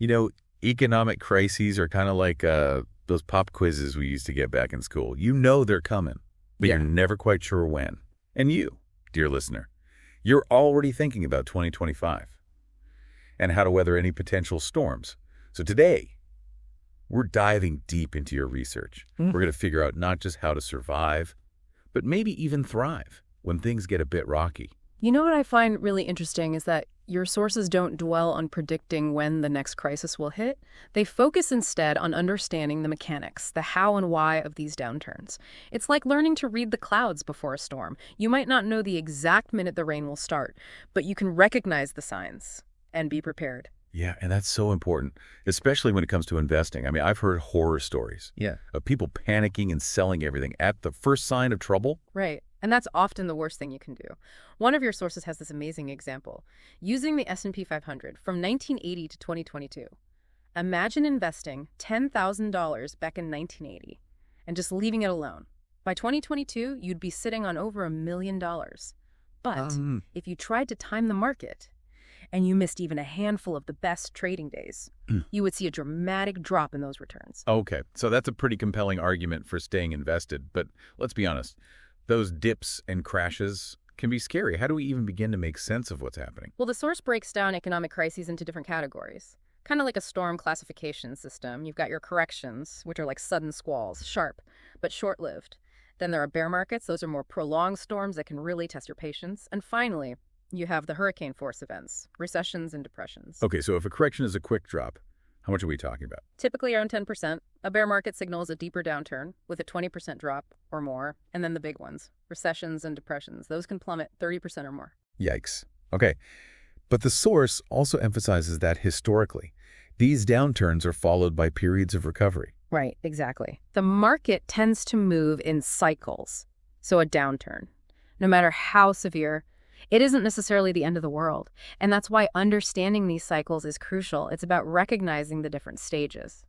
You know, economic crises are kind of like those pop quizzes we used to get back in school. You know they're coming, but Yeah. you're never quite sure when. And you, dear listener, you're already thinking about 2025 and how to weather any potential storms. So today, we're diving deep into your research. We're going to figure out not just how to survive, but maybe even thrive when things get a bit rocky. You know what I find really interesting is that your sources don't dwell on predicting when the next crisis will hit. They focus instead on understanding the mechanics, the how and why of these downturns. It's like learning to read the clouds before a storm. You might not know the exact minute the rain will start, but you can recognize the signs and be prepared. Yeah, and that's so important, especially when it comes to investing. I mean, I've heard horror stories Yeah. of people panicking and selling everything at the first sign of trouble. Right. And that's often the worst thing you can do. One of your sources has this amazing example. Using the S&P 500 from 1980 to 2022. Imagine investing $10,000 back in 1980 and just leaving it alone. By 2022, you'd be sitting on over $1 million. But if you tried to time the market and you missed even a handful of the best trading days, you would see a dramatic drop in those returns. Okay, so that's a pretty compelling argument for staying invested. But let's be honest, those dips and crashes can be scary. How do we even begin to make sense of what's happening? Well, the source breaks down economic crises into different categories, kind of like a storm classification system. You've got your corrections, which are like sudden squalls, sharp, but short-lived. Then there are bear markets. Those are more prolonged storms that can really test your patience. And finally, you have the hurricane force events, recessions and depressions. Okay, so if a correction is a quick drop, how much are we talking about? Typically around 10%. A bear market signals a deeper downturn with a 20% drop or more. And then the big ones, recessions and depressions. Those can plummet 30% or more. Yikes. Okay, but the source also emphasizes that historically, these downturns are followed by periods of recovery. Right, exactly. The market tends to move in cycles. So a downturn, no matter how severe, it isn't necessarily the end of the world. And that's why understanding these cycles is crucial. It's about recognizing the different stages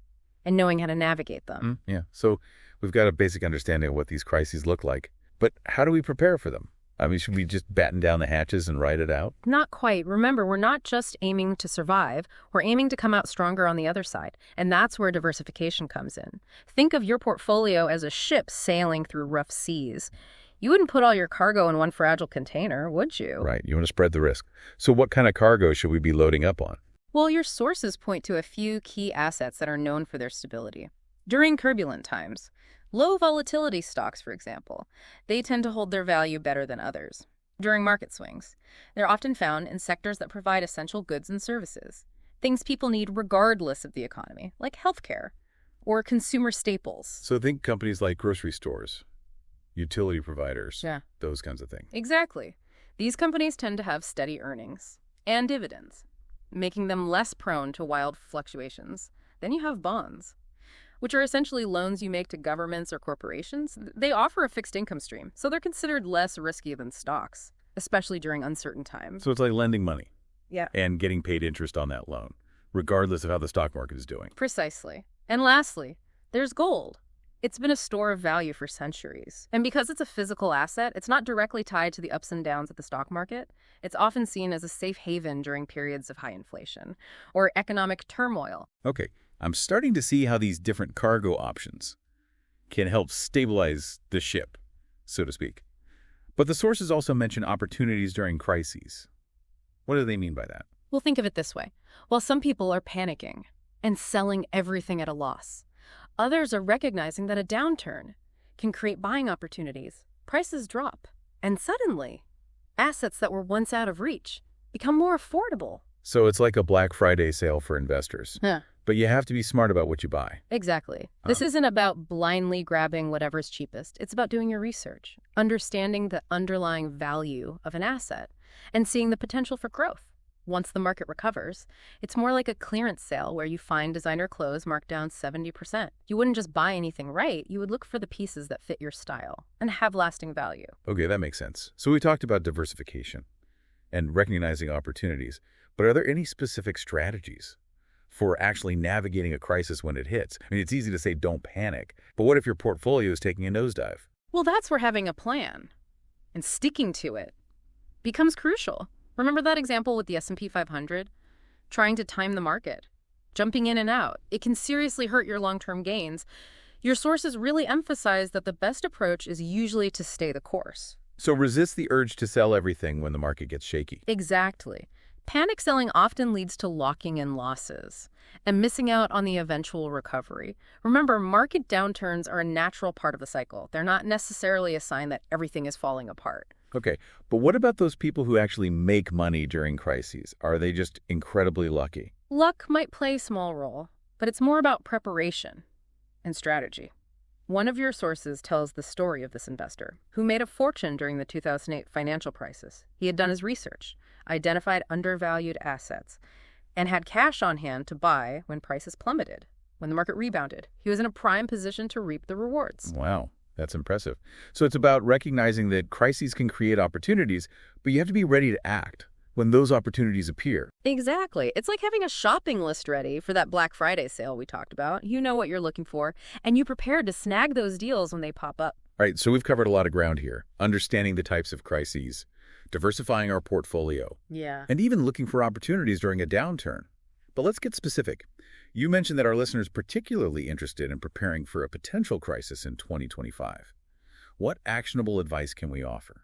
and knowing how to navigate them. Yeah, so we've got a basic understanding of what these crises look like. But how do we prepare for them? I mean, should we just batten down the hatches and ride it out? Not quite. Remember, we're not just aiming to survive. We're aiming to come out stronger on the other side. And that's where diversification comes in. Think of your portfolio as a ship sailing through rough seas. You wouldn't put all your cargo in one fragile container, would you? Right, you want to spread the risk. So what kind of cargo should we be loading up on? Well, your sources point to a few key assets that are known for their stability. During turbulent times, low volatility stocks, for example, they tend to hold their value better than others. During market swings, they're often found in sectors that provide essential goods and services, things people need regardless of the economy, like healthcare or consumer staples. So think companies like grocery stores, utility providers, those kinds of things. Exactly. These companies tend to have steady earnings and dividends, making them less prone to wild fluctuations. Then you have bonds, which are essentially loans you make to governments or corporations. They offer a fixed income stream, so they're considered less risky than stocks, especially during uncertain times. So it's like lending money. Yeah. And getting paid interest on that loan, regardless of how the stock market is doing. Precisely. And lastly, there's gold. It's been a store of value for centuries. And because it's a physical asset, it's not directly tied to the ups and downs of the stock market. It's often seen as a safe haven during periods of high inflation or economic turmoil. Okay, I'm starting to see how these different cargo options can help stabilize the ship, so to speak. But the sources also mention opportunities during crises. What do they mean by that? Well, think of it this way. While some people are panicking and selling everything at a loss, others are recognizing that a downturn can create buying opportunities. Prices drop, and suddenly, assets that were once out of reach become more affordable. So it's like a Black Friday sale for investors. Yeah. But you have to be smart about what you buy. Exactly. This isn't about blindly grabbing whatever's cheapest. It's about doing your research, understanding the underlying value of an asset, and seeing the potential for growth. Once the market recovers, it's more like a clearance sale where you find designer clothes marked down 70%. You wouldn't just buy anything right, you would look for the pieces that fit your style and have lasting value. Okay, that makes sense. So we talked about diversification and recognizing opportunities, but are there any specific strategies for actually navigating a crisis when it hits? I mean, it's easy to say don't panic, but what if your portfolio is taking a nosedive? Well, that's where having a plan and sticking to it becomes crucial. Remember that example with the S&P 500? Trying to time the market. jumping in and out. It can seriously hurt your long-term gains. Your sources really emphasize that the best approach is usually to stay the course. So resist the urge to sell everything when the market gets shaky. Exactly. Panic selling often leads to locking in losses and missing out on the eventual recovery. Remember, market downturns are a natural part of the cycle. They're not necessarily a sign that everything is falling apart. Okay, but what about those people who actually make money during crises? Are they just incredibly lucky? Luck might play a small role, but it's more about preparation and strategy. One of your sources tells the story of this investor who made a fortune during the 2008 financial crisis. He had done his research, identified undervalued assets, and had cash on hand to buy when prices plummeted, when the market rebounded. He was in a prime position to reap the rewards. Wow, that's impressive. So it's about recognizing that crises can create opportunities, but you have to be ready to act when those opportunities appear. Exactly. It's like having a shopping list ready for that Black Friday sale we talked about. You know what you're looking for, and you prepared to snag those deals when they pop up. All right, so we've covered a lot of ground here, understanding the types of crises, diversifying our portfolio, Yeah. and even looking for opportunities during a downturn. But let's get specific. You mentioned that our listeners are particularly interested in preparing for a potential crisis in 2025. What actionable advice can we offer,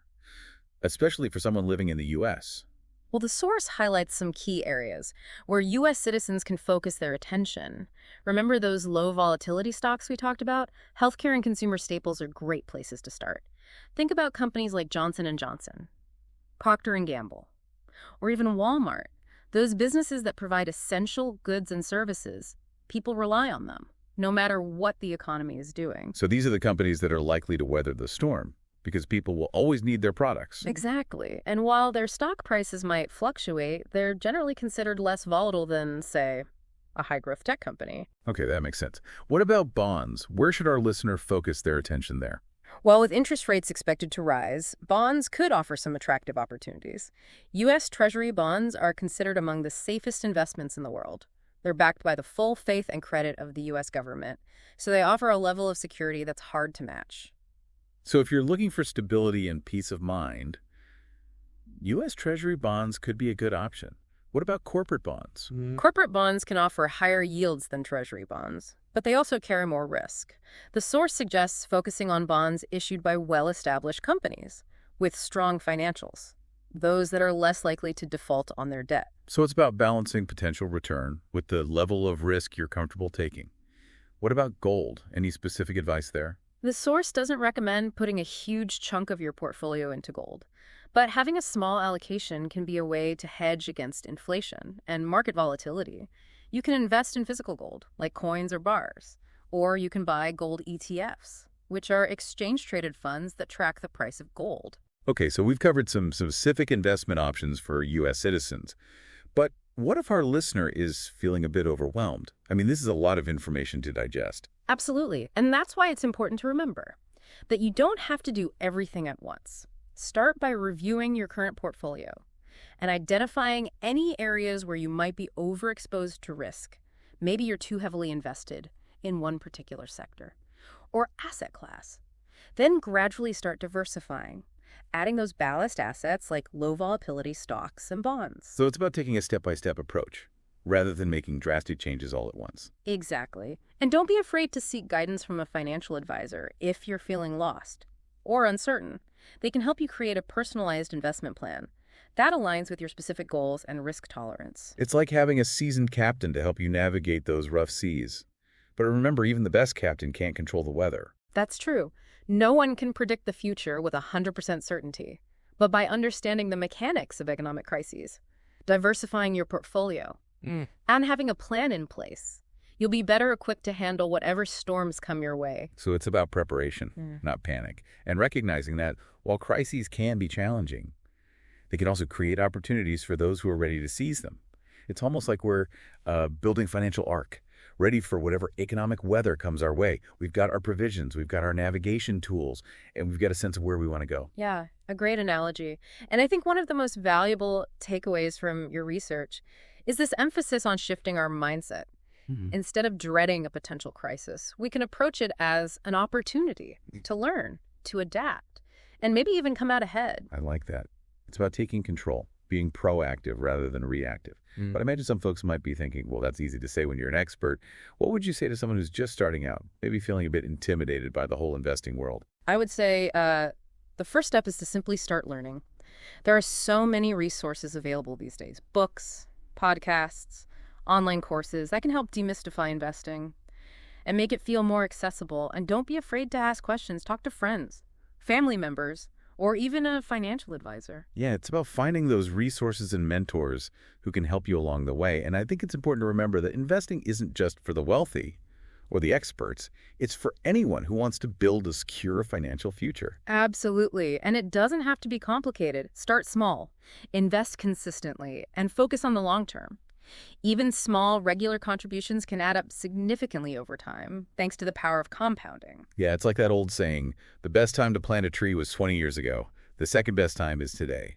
especially for someone living in the U.S.? Well, the source highlights some key areas where U.S. citizens can focus their attention. Remember those low volatility stocks we talked about? Healthcare and consumer staples are great places to start. Think about companies like Johnson & Johnson, Procter & Gamble, or even Walmart. Those businesses that provide essential goods and services, people rely on them, no matter what the economy is doing. So these are the companies that are likely to weather the storm, because people will always need their products. Exactly. And while their stock prices might fluctuate, they're generally considered less volatile than, say, a high-growth tech company. Okay, that makes sense. What about bonds? Where should our listener focus their attention there? Well, with interest rates expected to rise, bonds could offer some attractive opportunities. U.S. Treasury bonds are considered among the safest investments in the world. They're backed by the full faith and credit of the U.S. government, so they offer a level of security that's hard to match. So if you're looking for stability and peace of mind, U.S. Treasury bonds could be a good option. What about corporate bonds? Corporate bonds can offer higher yields than Treasury bonds, but they also carry more risk. The source suggests focusing on bonds issued by well-established companies with strong financials, those that are less likely to default on their debt. So it's about balancing potential return with the level of risk you're comfortable taking. What about gold? Any specific advice there? The source doesn't recommend putting a huge chunk of your portfolio into gold, but having a small allocation can be a way to hedge against inflation and market volatility. You can invest in physical gold, like coins or bars, or you can buy gold ETFs, which are exchange-traded funds that track the price of gold. Okay, so we've covered some specific investment options for U.S. citizens. But what if our listener is feeling a bit overwhelmed? I mean, this is a lot of information to digest. Absolutely. And that's why it's important to remember that you don't have to do everything at once. Start by reviewing your current portfolio and identifying any areas where you might be overexposed to risk. Maybe you're too heavily invested in one particular sector or asset class. Then gradually start diversifying, adding those ballast assets like low volatility stocks and bonds. So it's about taking a step-by-step approach, rather than making drastic changes all at once. Exactly. And don't be afraid to seek guidance from a financial advisor if you're feeling lost or uncertain. They can help you create a personalized investment plan that aligns with your specific goals and risk tolerance. It's like having a seasoned captain to help you navigate those rough seas. But remember, even the best captain can't control the weather. That's true. No one can predict the future with 100% certainty. But by understanding the mechanics of economic crises, diversifying your portfolio, and having a plan in place, you'll be better equipped to handle whatever storms come your way. So it's about preparation, not panic, and recognizing that while crises can be challenging, they can also create opportunities for those who are ready to seize them. It's almost like we're building financial ark, ready for whatever economic weather comes our way. We've got our provisions, we've got our navigation tools, and we've got a sense of where we want to go. Yeah, a great analogy. And I think one of the most valuable takeaways from your research is this emphasis on shifting our mindset. Instead of dreading a potential crisis, we can approach it as an opportunity to learn, to adapt, and maybe even come out ahead. I like that. It's about taking control, being proactive rather than reactive. But I imagine some folks might be thinking, well, that's easy to say when you're an expert. What would you say to someone who's just starting out, maybe feeling a bit intimidated by the whole investing world? I would say the first step is to simply start learning. There are so many resources available these days: books, podcasts, online courses that can help demystify investing and make it feel more accessible. And don't be afraid to ask questions. Talk to friends, family members, or even a financial advisor. Yeah, it's about finding those resources and mentors who can help you along the way. And I think it's important to remember that investing isn't just for the wealthy or the experts. It's for anyone who wants to build a secure financial future. Absolutely. And it doesn't have to be complicated. Start small, invest consistently, and focus on the long term. Even small, regular contributions can add up significantly over time, thanks to the power of compounding. Yeah, it's like that old saying, the best time to plant a tree was 20 years ago. The second best time is today.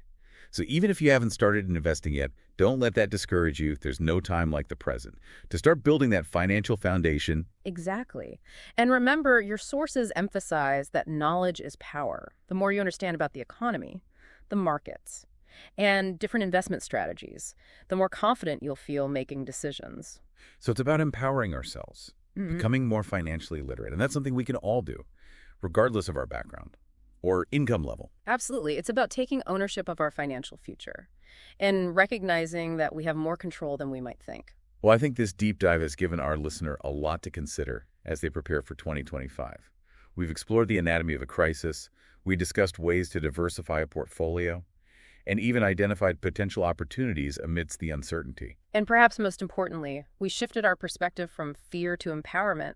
So even if you haven't started investing yet, don't let that discourage you. There's no time like the present to start building that financial foundation. Exactly. And remember, your sources emphasize that knowledge is power. The more you understand about the economy, the markets, and different investment strategies, the more confident you'll feel making decisions. So it's about empowering ourselves, becoming more financially literate. And that's something we can all do, regardless of our background or income level. Absolutely. It's about taking ownership of our financial future and recognizing that we have more control than we might think. Well, I think this deep dive has given our listener a lot to consider as they prepare for 2025. We've explored the anatomy of a crisis, we discussed ways to diversify a portfolio, and even identified potential opportunities amidst the uncertainty. And perhaps most importantly, we shifted our perspective from fear to empowerment.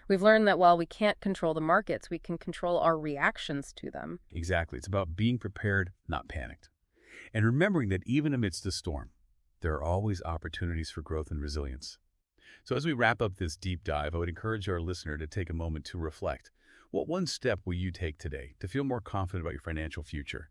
We've learned that while we can't control the markets, we can control our reactions to them. Exactly. It's about being prepared, not panicked. And remembering that even amidst the storm, there are always opportunities for growth and resilience. So as we wrap up this deep dive, I would encourage our listener to take a moment to reflect. What one step will you take today to feel more confident about your financial future?